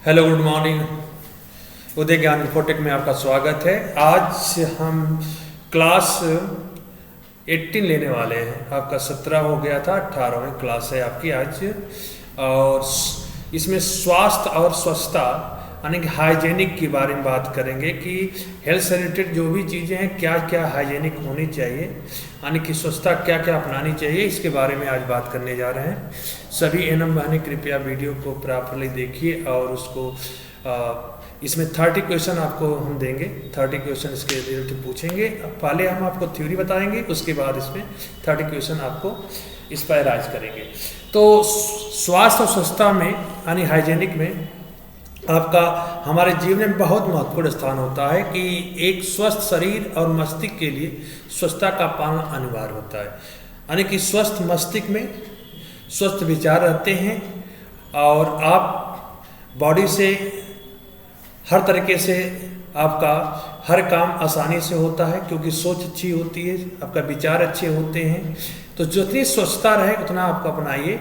Hello, good morning. उदय ज्ञान infotech में आपका स्वागत है। आज हम क्लास 18 लेने वाले हैं। आपका 17 हो गया था, 18वीं क्लास है आपकी आज। और इसमें स्वास्थ्य और स्वच्छता यानी कि हाइजेनिक के बारे में बात करेंगे कि हेल्थ से रिलेटेड जो भी चीज़ें हैं क्या क्या हाइजेनिक होनी चाहिए, यानी कि स्वच्छता क्या क्या अपनानी चाहिए, इसके बारे में आज बात करने जा रहे हैं। सभी एनम बहनें कृपया वीडियो को प्रॉपरली देखिए और उसको इसमें 30 क्वेश्चन आपको हम देंगे। 30 क्वेश्चन इसके रिलेटेड पूछेंगे। पहले हम आपको थ्योरी बताएंगे, उसके बाद इसमें 30 क्वेश्चन आपको इस पर राइज करेंगे। तो स्वास्थ्य और स्वच्छता में यानी हाइजेनिक में आपका हमारे जीवन में बहुत महत्वपूर्ण स्थान होता है कि एक स्वस्थ शरीर और मस्तिष्क के लिए स्वच्छता का पालन अनिवार्य होता है। यानी कि स्वस्थ मस्तिष्क में स्वस्थ विचार रहते हैं और आप बॉडी से हर तरीके से आपका हर काम आसानी से होता है क्योंकि सोच अच्छी होती है, आपका विचार अच्छे होते हैं। तो जितनी स्वच्छता रहे उतना आपको अपनाइए।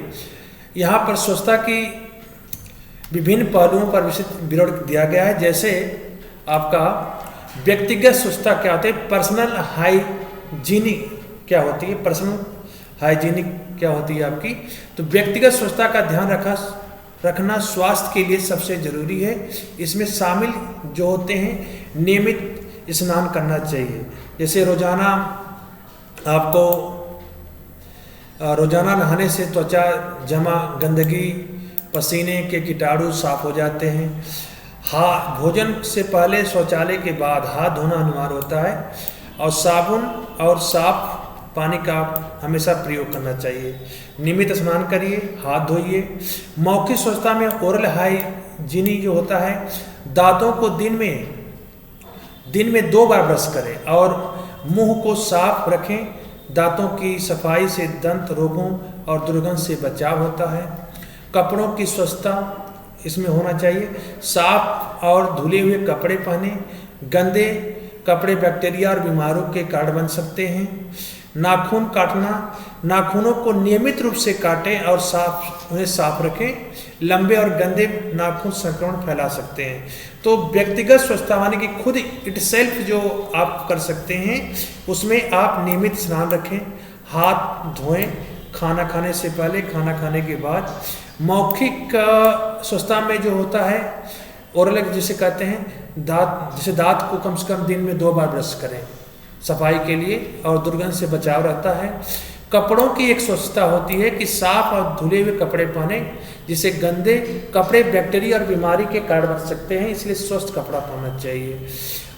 यहाँ पर स्वच्छता की विभिन्न पहलुओं पर विवरण दिया गया है। जैसे आपका व्यक्तिगत स्वच्छता क्या होती है, पर्सनल हाइजीनिक क्या होती है, पर्सनल हाइजीनिक क्या होती है आपकी। तो व्यक्तिगत स्वच्छता का ध्यान रखना स्वास्थ्य के लिए सबसे जरूरी है। इसमें शामिल जो होते हैं नियमित स्नान करना चाहिए। जैसे रोजाना आपको रोजाना नहाने से त्वचा जमा गंदगी पसीने के कीटाणु साफ हो जाते हैं। भोजन से पहले शौचालय के बाद हाथ धोना अनिवार्य होता है और साबुन और साफ पानी का हमेशा प्रयोग करना चाहिए। नियमित स्नान करिए, हाथ धोइए। मौखिक स्वच्छता में ओरल हाइजीनी जो होता है, दांतों को दिन में 2 बार ब्रश करें और मुंह को साफ रखें। दांतों की सफाई से दंत रोगों और दुर्गंध से बचाव होता है। कपड़ों की स्वच्छता इसमें होना चाहिए। साफ और धुले हुए कपड़े पहने। गंदे कपड़े बैक्टीरिया और बीमारियों के कारण बन सकते हैं। नाखून काटना, नाखूनों को नियमित रूप से काटें और उन्हें साफ रखें। लंबे और गंदे नाखून संक्रमण फैला सकते हैं। तो व्यक्तिगत स्वच्छता यानी कि खुद इट सेल्फ जो आप कर सकते हैं उसमें आप नियमित स्नान रखें, हाथ धोएं खाना खाने से पहले, खाना खाने के बाद। मौखिक स्वच्छता में जो होता है ओरल जिसे कहते हैं, दांत को कम से कम दिन में 2 बार ब्रश करें सफाई के लिए और दुर्गंध से बचाव रहता है। कपड़ों की एक स्वच्छता होती है कि साफ और धुले हुए कपड़े पहने, जिससे गंदे कपड़े बैक्टीरिया और बीमारी के कारण बन सकते हैं, इसलिए स्वस्थ कपड़ा पहनना चाहिए।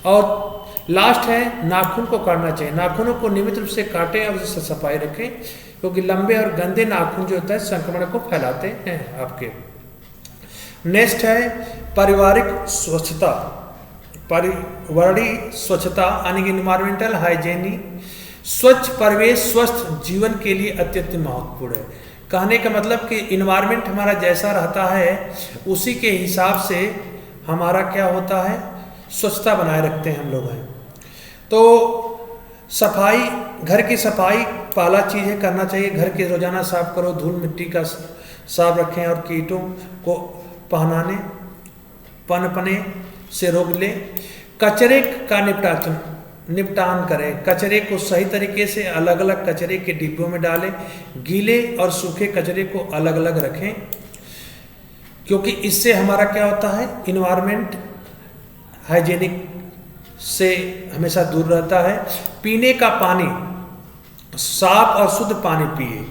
और लास्ट है नाखून को काटना चाहिए। नाखूनों को नियमित रूप से काटें और उससे सफाई रखें क्योंकि लंबे और गंदे नाखून जो होता है संक्रमण को फैलाते हैं आपके। नेक्स्ट है पारिवारिक स्वच्छता, पर्यावरणीय स्वच्छता यानी कि एनवायरमेंटल हाइजीनी। स्वच्छ परिवेश स्वस्थ जीवन के लिए अत्यंत महत्वपूर्ण है। कहने का मतलब कि एनवायरमेंट हमारा जैसा रहता है उसी के हिसाब से हमारा क्या होता है, स्वच्छता बनाए रखते हैं हम लोग हैं। तो सफाई, घर की सफाई पहला चीज़ है करना चाहिए। घर के रोजाना साफ करो, धूल मिट्टी का साफ रखें और कीटों को पनपने से रोक लें। कचरे का निपटान करें। कचरे को सही तरीके से अलग अलग कचरे के डिब्बों में डालें। गीले और सूखे कचरे को अलग अलग रखें क्योंकि इससे हमारा क्या होता है, इन्वायरमेंट हाइजीनिक से हमेशा दूर रहता है। पीने का पानी साफ और शुद्ध पानी पिए।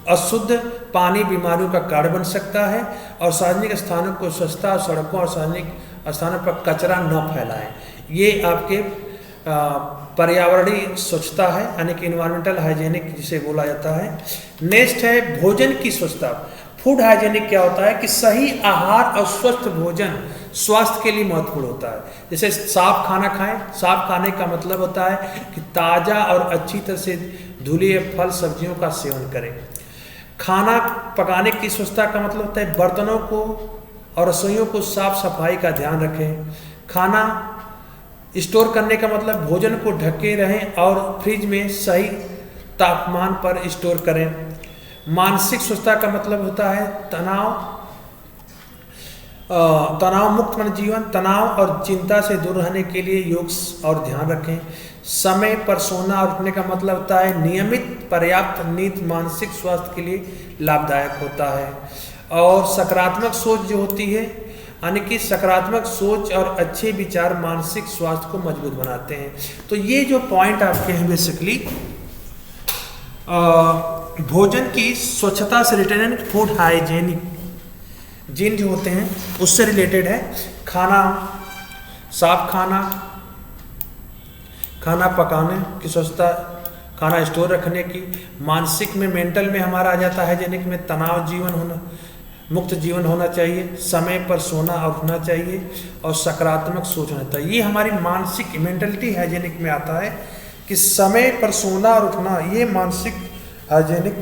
अशुद्ध पानी बीमारियों का कारण बन सकता है। और सार्वजनिक स्थानों को स्वच्छता और सड़कों और सार्वजनिक स्थानों पर कचरा न फैलाएं। ये आपके पर्यावरणीय स्वच्छता है यानी कि एनवायरमेंटल हाइजीनिक जिसे बोला जाता है। नेक्स्ट है भोजन की स्वच्छता। फूड हाइजीनिक क्या होता है कि सही आहार और स्वस्थ भोजन स्वास्थ्य के लिए महत्वपूर्ण होता है। जैसे साफ खाना खाएं। साफ खाने का मतलब होता है कि ताज़ा और अच्छी तरह से धुले फल सब्जियों का सेवन करें। खाना पकाने की स्वच्छता का मतलब होता है बर्तनों को और रसोइयों को साफ सफाई का ध्यान रखें। खाना स्टोर करने का मतलब भोजन को ढके रहें और फ्रिज में सही तापमान पर स्टोर करें। मानसिक स्वच्छता का मतलब होता है तनाव तनाव मुक्त मन जीवन, तनाव और चिंता से दूर रहने के लिए योग और ध्यान रखें। समय पर सोना और उठने का मतलब होता है नियमित पर्याप्त नींद मानसिक स्वास्थ्य के लिए लाभदायक होता है। और सकारात्मक सोच जो होती है, यानी कि सकारात्मक सोच और अच्छे विचार मानसिक स्वास्थ्य को मजबूत बनाते हैं। तो ये जो पॉइंट आपके हैं बेसिकली भोजन की स्वच्छता से रिलेटेड, फूड हाइजीनिक जिन जो होते हैं उससे रिलेटेड है। खाना साफ खाना, खाना पकाने की स्वच्छता, खाना स्टोर रखने की, मानसिक में मेंटल में हमारा आ जाता है हाइजीनिक में तनाव जीवन होना, मुक्त जीवन होना चाहिए, समय पर सोना और उठना चाहिए और सकारात्मक सोच होना चाहिए। ये हमारी मानसिक मेंटलिटी हाइजीनिक में आता है कि समय पर सोना और उठना, ये मानसिक हाइजीनिक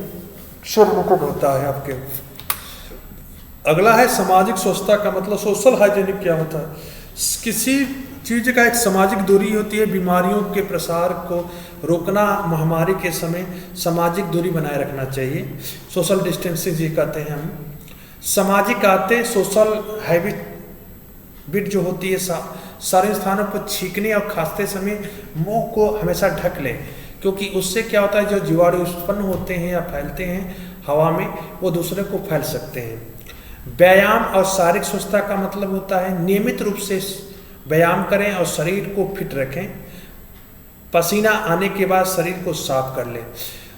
शुरू होता है आपके। अगला है सामाजिक स्वच्छता का मतलब सोशल हाइजीनिक क्या होता है। किसी चीज़ का एक सामाजिक दूरी होती है, बीमारियों के प्रसार को रोकना, महामारी के समय सामाजिक दूरी बनाए रखना चाहिए, सोशल डिस्टेंसिंग जी कहते हैं हम। सामाजिक आदतें सोशल हैबिट जो होती है, सारे स्थानों पर छींकने और खांसते समय मुंह को हमेशा ढक लें, क्योंकि उससे क्या होता है जो जीवाणु उत्पन्न होते हैं या फैलते हैं हवा में, वो दूसरे को फैल सकते हैं। व्यायाम और शारीरिक स्वच्छता का मतलब होता है नियमित रूप से व्यायाम करें और शरीर को फिट रखें। पसीना आने के बाद शरीर को साफ कर लें।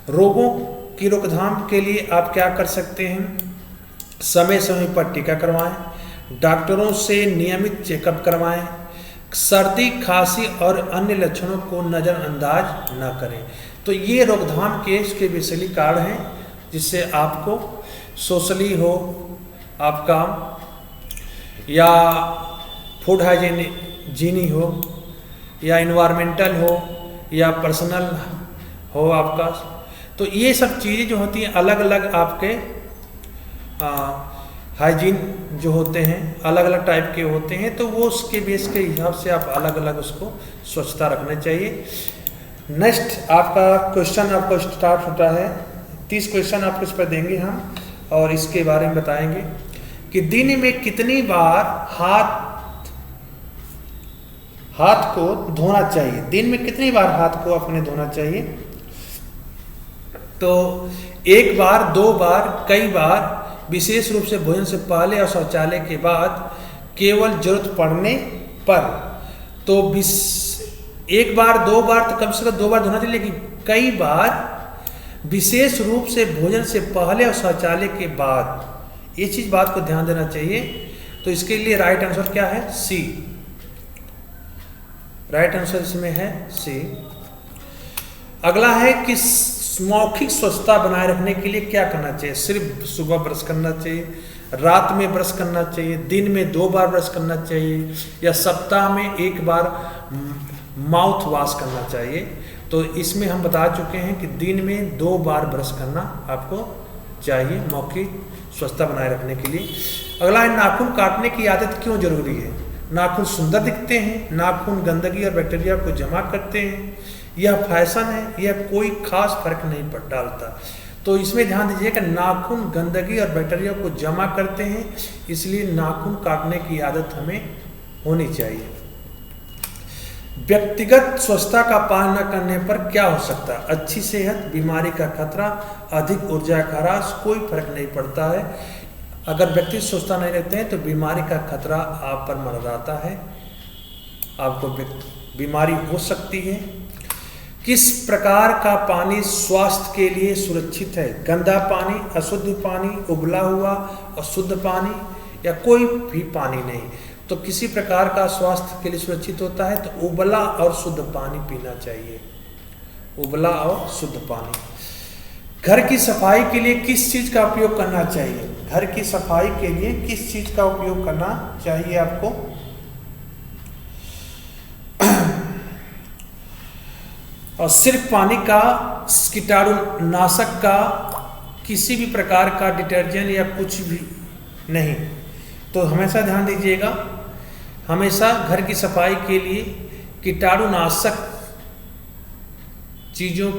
रोगों की रोकथाम के लिए आप क्या कर सकते हैं, समय समय पर टीका करवाएं, डॉक्टरों से नियमित चेकअप करवाएं, सर्दी खांसी और अन्य लक्षणों को नज़रअंदाज न करें। तो ये रोकथाम के इसके बेसिकली कारण हैं जिससे आपको सोशली हो आपका या फूड हाइजीनी हो या इन्वायरमेंटल हो या पर्सनल हो आपका, तो ये सब चीज़ें जो होती हैं अलग अलग आपके हाइजीन जो होते हैं अलग अलग टाइप के होते हैं, तो वो उसके बेस के हिसाब से आप अलग अलग उसको स्वच्छता रखना चाहिए। नेक्स्ट आपका क्वेश्चन आपको स्टार्ट होता है, 30 क्वेश्चन आपको इस पर देंगे हम और इसके बारे में बताएंगे कि दिन में कितनी बार हाथ को धोना चाहिए। दिन में कितनी बार हाथ को अपने धोना चाहिए, तो एक बार, 2 बार, कई बार, विशेष रूप से भोजन से पहले और शौचालय के बाद, केवल जरूरत पड़ने पर। तो एक बार, 2 बार, तो कम से कम 2 बार धोना चाहिए, लेकिन कई बार, विशेष रूप से भोजन से पहले और शौचालय के बाद, ये चीज बात को ध्यान देना चाहिए। तो इसके लिए राइट आंसर क्या है, सी। राइट आंसर इसमें है सी। अगला है कि मौखिक स्वच्छता बनाए रखने के लिए क्या करना चाहिए। सिर्फ सुबह ब्रश करना चाहिए, रात में ब्रश करना चाहिए, दिन में 2 बार ब्रश करना चाहिए, या सप्ताह में 1 बार माउथ वॉश करना चाहिए। तो इसमें हम बता चुके हैं कि दिन में 2 बार ब्रश करना आपको चाहिए मौखिक स्वच्छता बनाए रखने के लिए। अगला है नाखून काटने की आदत क्यों जरूरी है। नाखून सुंदर दिखते हैं, नाखून गंदगी और बैक्टीरिया को जमा करते हैं, यह फैशन है, यह कोई खास फर्क नहीं डालता। तो इसमें ध्यान दीजिएगा, नाखून गंदगी और बैक्टीरिया को जमा करते हैं, इसलिए नाखून काटने की आदत हमें होनी चाहिए। व्यक्तिगत स्वच्छता का पालन न करने पर क्या हो सकता है। अच्छी सेहत, बीमारी का खतरा, अधिक ऊर्जा का ह्रास, कोई फर्क नहीं पड़ता है। अगर व्यक्ति स्वच्छता नहीं रखते हैं तो बीमारी का खतरा आप पर मंडराता है, आपको बीमारी हो सकती है। किस प्रकार का पानी स्वास्थ्य के लिए सुरक्षित है। गंदा पानी, अशुद्ध पानी, उबला हुआ और शुद्ध पानी, या कोई भी पानी नहीं। तो किसी प्रकार का स्वास्थ्य के लिए सुरक्षित होता है तो उबला और शुद्ध पानी पीना चाहिए, उबला और शुद्ध पानी। घर की सफाई के लिए किस चीज का उपयोग करना चाहिए। घर की सफाई के लिए किस चीज का उपयोग करना चाहिए आपको। और सिर्फ पानी का, कीटाणुनाशक का, किसी भी प्रकार का डिटर्जेंट या कुछ भी नहीं। तो हमेशा ध्यान दीजिएगा, हमेशा घर की सफाई के लिए कीटाणुनाशक चीज़ों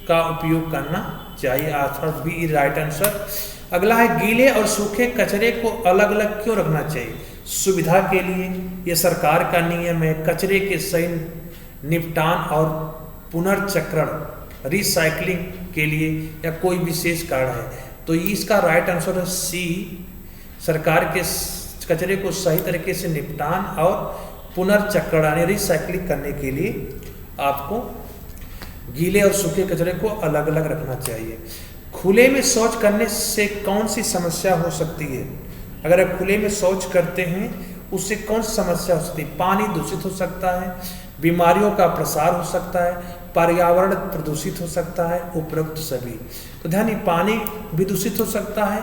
का उपयोग करना चाहिए, अर्थात बी इज राइट आंसर। अगला है गीले और सूखे कचरे को अलग अलग क्यों रखना चाहिए? सुविधा के लिए, ये सरकार का नियम है, कचरे के सही निपटान और पुनर्चक्रण रिसाइकलिंग के लिए, या कोई विशेष कारण है? तो इसका राइट आंसर है सी, सरकार के कचरे को सही तरीके से निपटान और पुनर्चक्रण यानी रिसाइकलिंग करने के लिए आपको गीले और सूखे कचरे को अलग अलग रखना चाहिए। खुले में शौच करने से कौन सी समस्या हो सकती है? अगर आप खुले में शौच करते हैं उससे कौन सी समस्या हो सकती है? पानी दूषित हो सकता है, बीमारियों का प्रसार हो सकता है, पर्यावरण प्रदूषित हो सकता है, उपरोक्त सभी। तो ध्यान, पानी भी दूषित हो सकता है,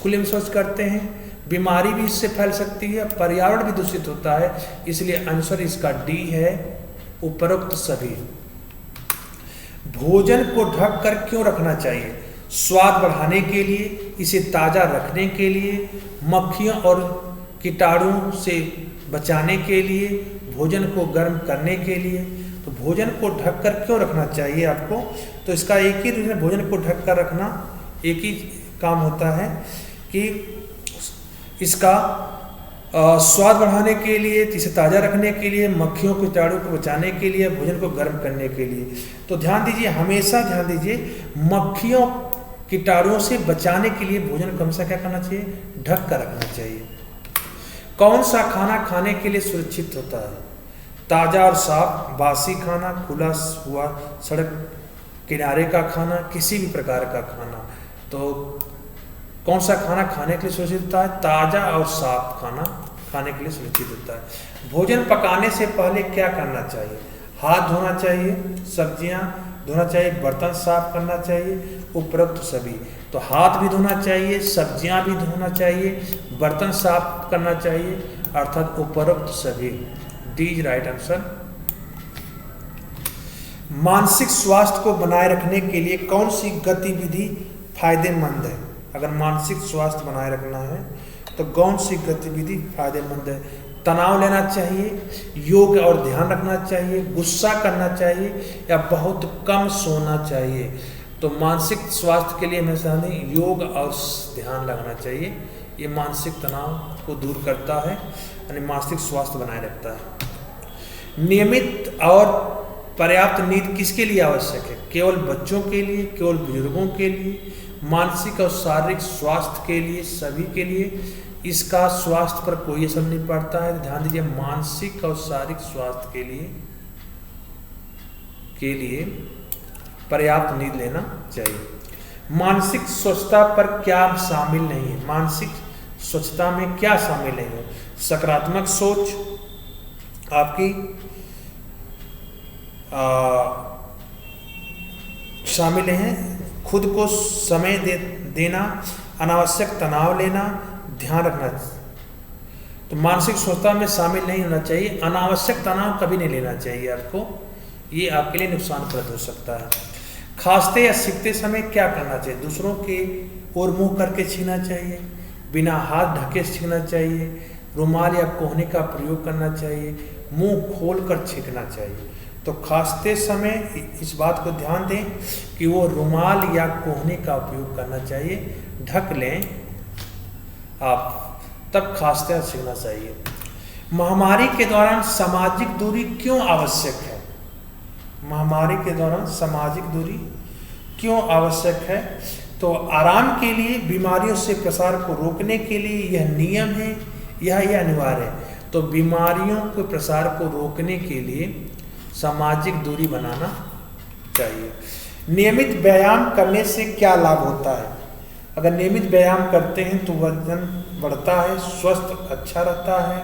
खुले में शौच करते हैं, बीमारी भी इससे फैल सकती है, पर्यावरण भी दूषित होता है, इसलिए आंसर इसका डी है, उपरोक्त सभी। भोजन को ढक कर क्यों रखना चाहिए? स्वाद बढ़ाने के लिए, इसे ताज़ा रखने के लिए, मक्खियों और कीटाणुओं से बचाने के लिए, भोजन को गर्म करने के लिए। तो भोजन को ढक कर क्यों रखना चाहिए आपको? तो इसका एक ही रीज़न, भोजन को ढक कर रखना एक ही काम होता है कि इसका स्वाद बढ़ाने के लिए, इसे ताज़ा रखने के लिए, मक्खियों कीटाणु को बचाने के लिए, भोजन को गर्म करने के लिए। तो ध्यान दीजिए, हमेशा ध्यान दीजिए, मक्खियों कीटाणुओं से बचाने के लिए भोजन को हमेशा क्या करना चाहिए? ढक कर रखना चाहिए। कौन सा खाना खाने के लिए सुरक्षित होता है? ताज़ा और साफ, बासी खाना, खुला हुआ सड़क किनारे का खाना, किसी भी प्रकार का खाना। तो कौन सा खाना खाने के लिए सुरक्षित होता है? ताज़ा और साफ खाना खाने के लिए सुरक्षित होता है। भोजन पकाने से पहले क्या करना चाहिए? हाथ धोना चाहिए, सब्जियां धोना चाहिए, बर्तन साफ करना चाहिए, उपरोक्त सभी। तो हाथ भी धोना चाहिए, सब्जियां भी धोना चाहिए, बर्तन साफ करना चाहिए, अर्थात उपरोक्त सभी। D is right answer. मानसिक स्वास्थ्य को बनाए रखने के लिए कौन सी गतिविधि फायदेमंद है? अगर मानसिक स्वास्थ्य बनाए रखना है तो कौन सी गतिविधि फायदेमंद है? तनाव लेना चाहिए, योग और ध्यान रखना चाहिए, गुस्सा करना चाहिए, या बहुत कम सोना चाहिए? तो मानसिक स्वास्थ्य के लिए हमेशा योग और ध्यान लगाना चाहिए। ये मानसिक तनाव को दूर करता है, यानी मानसिक स्वास्थ्य बनाए रखता है। नियमित और पर्याप्त नींद किसके लिए आवश्यक है? केवल बच्चों के लिए, केवल बुजुर्गों के लिए, मानसिक और शारीरिक स्वास्थ्य के लिए, सभी के लिए? इसका स्वास्थ्य पर कोई असर नहीं पड़ता है। ध्यान दीजिए, मानसिक और शारीरिक स्वास्थ्य के लिए पर्याप्त नींद लेना चाहिए। मानसिक स्वच्छता पर क्या शामिल नहीं है? मानसिक स्वच्छता में क्या शामिल नहीं है? सकारात्मक सोच आपकी शामिल है, खुद को समय देना, अनावश्यक तनाव लेना, ध्यान रखना। तो मानसिक स्वच्छता में शामिल नहीं होना चाहिए। अनावश्यक तनाव कभी नहीं लेना चाहिए आपको, ये आपके लिए नुकसानप्रद हो सकता है। खांसते या सीखते समय क्या करना चाहिए? दूसरों के ओर मुंह करके छींकना चाहिए, बिना हाथ ढके छींकना चाहिए, रुमाल या कोहनी का प्रयोग करना चाहिए, मुंह खोलकर छींकना चाहिए। तो खांसते समय इस बात को ध्यान दें कि वो रुमाल या कोहनी का उपयोग करना चाहिए, ढक लें आप, तब खांसते छींकना चाहिए। महामारी के दौरान सामाजिक दूरी क्यों आवश्यक है? महामारी के दौरान सामाजिक दूरी क्यों आवश्यक है? तो आराम के लिए, बीमारियों से प्रसार को रोकने के लिए यह नियम है, यह अनिवार्य है। तो बीमारियों के प्रसार को रोकने के लिए सामाजिक दूरी बनाना चाहिए। नियमित व्यायाम करने से क्या लाभ होता है? अगर नियमित व्यायाम करते हैं तो वजन बढ़ता है, स्वस्थ अच्छा रहता है,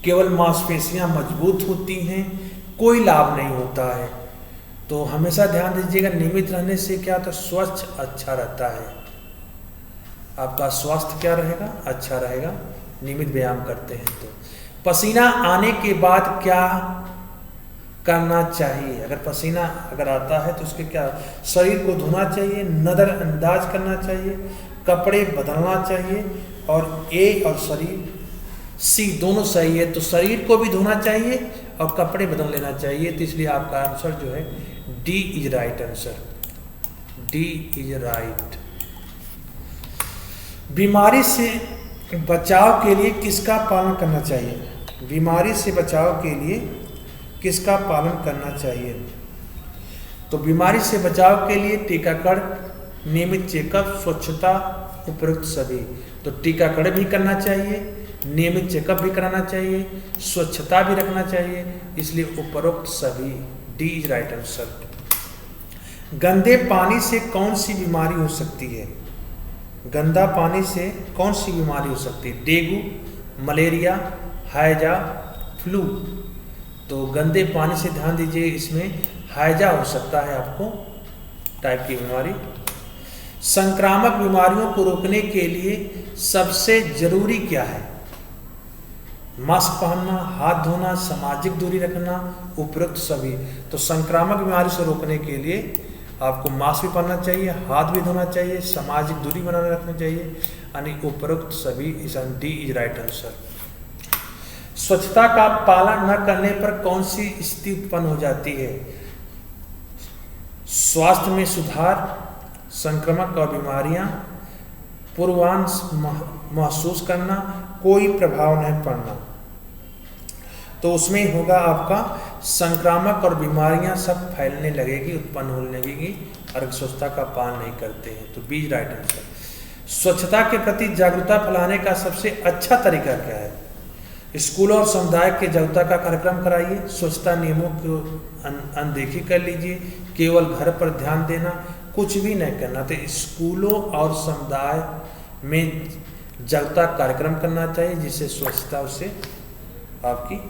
केवल मांसपेशियां मजबूत होती हैं, कोई लाभ नहीं होता है। तो हमेशा ध्यान दीजिएगा, नियमित रहने से क्या होता है? स्वच्छ अच्छा रहता है, आपका स्वास्थ्य क्या रहेगा? अच्छा रहेगा, नियमित व्यायाम करते हैं तो। पसीना आने के बाद क्या करना चाहिए? अगर पसीना अगर आता है तो उसके क्या, शरीर को धोना चाहिए, नज़रअंदाज करना चाहिए, कपड़े बदलना चाहिए, और ए और शरीर सी दोनों सही है। तो शरीर को भी धोना चाहिए और कपड़े बदल लेना चाहिए। तो इसलिए आपका आंसर जो है D is right answer. D is right. बीमारी से बचाव के लिए किसका पालन करना चाहिए? बीमारी से बचाव के लिए किसका पालन करना चाहिए? तो बीमारी से बचाव के लिए टीकाकरण, नियमित चेकअप, स्वच्छता, उपरोक्त सभी। तो टीकाकरण भी करना चाहिए, नियमित चेकअप भी कराना चाहिए, स्वच्छता भी रखना चाहिए, इसलिए उपरोक्त सभी, डी इज राइट आंसर। गंदे पानी से कौन सी बीमारी हो सकती है? गंदा पानी से कौन सी बीमारी हो सकती है? डेंगू, मलेरिया, हैजा, फ्लू। तो गंदे पानी से ध्यान दीजिए, इसमें हैजा हो सकता है आपको टाइप की बीमारी। संक्रामक बीमारियों को रोकने के लिए सबसे जरूरी क्या है? मास्क पहनना, हाथ धोना, सामाजिक दूरी रखना, उपरोक्त सभी। तो संक्रामक बीमारी से रोकने के लिए आपको मास्क भी पहनना चाहिए, हाथ भी धोना चाहिए, सामाजिक दूरी बनाए रखना चाहिए, यानी उपरोक्त सभी। इस डी इज राइट आंसर। स्वच्छता का पालन न करने पर कौन सी स्थिति उत्पन्न हो जाती है? स्वास्थ्य में सुधार, संक्रमक और बीमारियां, पूर्वांश महसूस करना, कोई प्रभाव नहीं पड़ना। तो उसमें होगा आपका संक्रामक और बीमारियां सब फैलने लगेगी, उत्पन्न होने लगेगी अगर स्वच्छता का पालन नहीं करते हैं। तो बी राइट आंसर। स्वच्छता के प्रति जागरूकता फैलाने का सबसे अच्छा तरीका क्या है? स्कूलों और समुदाय के जागरूकता का कार्यक्रम कराइए, स्वच्छता नियमों को अनदेखी कर लीजिए, केवल घर पर ध्यान देना, कुछ भी नहीं करना। तो स्कूलों और समुदाय में जागरूकता कार्यक्रम करना चाहिए, जिससे स्वच्छता उससे आपकी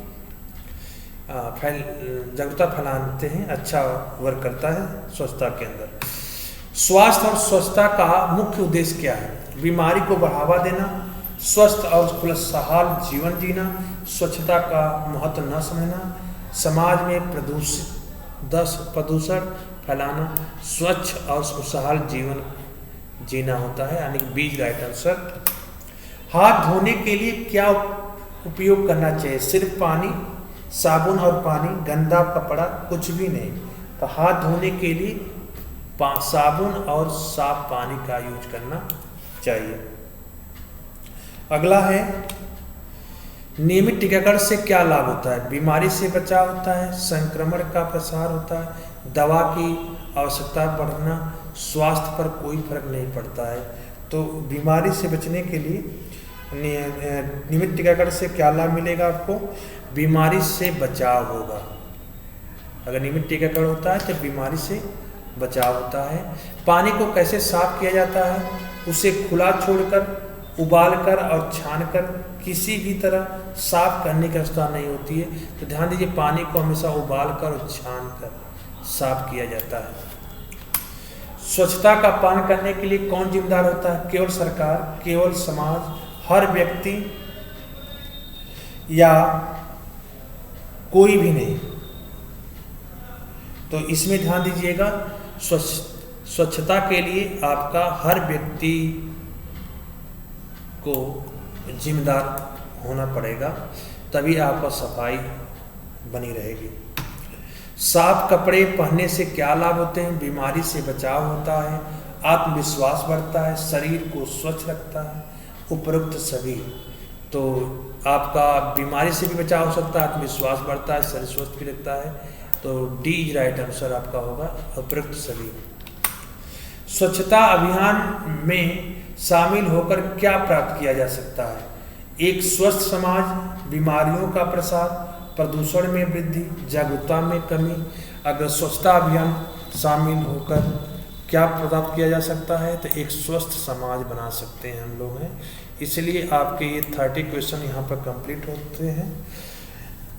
जागरूकता फैलाते हैं, अच्छा वर्क करता है स्वच्छता के अंदर। स्वास्थ्य और स्वच्छता का मुख्य उद्देश्य क्या है? बीमारी को बढ़ावा देना, स्वस्थ और खुशहाल जीवन जीना, स्वच्छता का महत्व न समझना, समाज में प्रदूषण फैलाना, स्वच्छ और खुशहाल जीवन जीना होता है, यानी बी राइट आंसर। हाथ धोने के लिए क्या उपयोग करना चाहिए? सिर्फ पानी, साबुन और पानी, गंदा कपड़ा, कुछ भी नहीं। तो हाथ धोने के लिए साबुन और साफ पानी का यूज करना चाहिए। अगला है, नियमित टीकाकरण से क्या लाभ होता है? बीमारी से बचाव होता है, संक्रमण का प्रसार होता है, दवा की आवश्यकता बढ़ना, स्वास्थ्य पर कोई फर्क नहीं पड़ता है। तो बीमारी से बचने के लिए नियमित टीकाकरण से क्या लाभ मिलेगा आपको? बीमारी से बचाव होगा। अगर नियमित टीकाकरण होता है तो बीमारी से बचाव होता है। पानी को कैसे साफ किया जाता है? उसे खुला छोड़कर, उबालकर और छानकर किसी भी तरह साफ करने की आवश्यकता नहीं होती है। तो ध्यान दीजिए, पानी को हमेशा उबालकर और छानकर साफ किया जाता है। स्वच्छता का पालन करने के लिए कौन जिम्मेदार होता है? केवल सरकार, केवल समाज, हर व्यक्ति, या कोई भी नहीं? तो इसमें ध्यान दीजिएगा, स्वच्छता के लिए आपका हर व्यक्ति को जिम्मेदार होना पड़ेगा, तभी आपका सफाई बनी रहेगी। साफ कपड़े पहनने से क्या लाभ होते हैं? बीमारी से बचाव होता है, आत्मविश्वास बढ़ता है, शरीर को स्वच्छ रखता है, उपरोक्त सभी। तो आपका बीमारी से भी बचाव हो सकता है, आत्मविश्वास बढ़ता है, शरीर स्वस्थ भी रखता है। तो डी राइट आंसर आपका होगा, उपरोक्त सभी। स्वच्छता अभियान में शामिल होकर क्या प्राप्त किया जा सकता है? एक स्वस्थ समाज, बीमारियों का प्रसार, प्रदूषण में वृद्धि, जागरूकता में कमी। अगर स्वच्छता अभियान शामिल होकर क्या प्राप्त किया जा सकता है? तो एक स्वस्थ समाज बना सकते हैं हम लोग हैं। इसलिए आपके ये 30 क्वेश्चन यहाँ पर कंप्लीट होते हैं।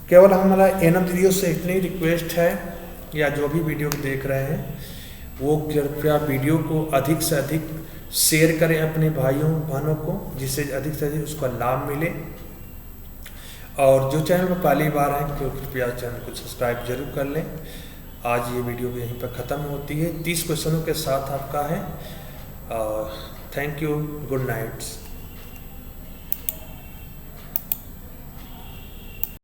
केवल हमारा एनम वीडियो से इतनी रिक्वेस्ट है, या जो भी वीडियो देख रहे हैं वो कृपया वीडियो को अधिक से अधिक शेयर करें अपने भाइयों बहनों को, जिससे अधिक से अधिक उसका लाभ मिले। और जो चैनल पर पहली बार है तो कृपया चैनल को सब्सक्राइब जरूर कर लें। आज ये वीडियो यहीं पर ख़त्म होती है। 30 क्वेश्चनों के साथ आपका है। Thank you, good night.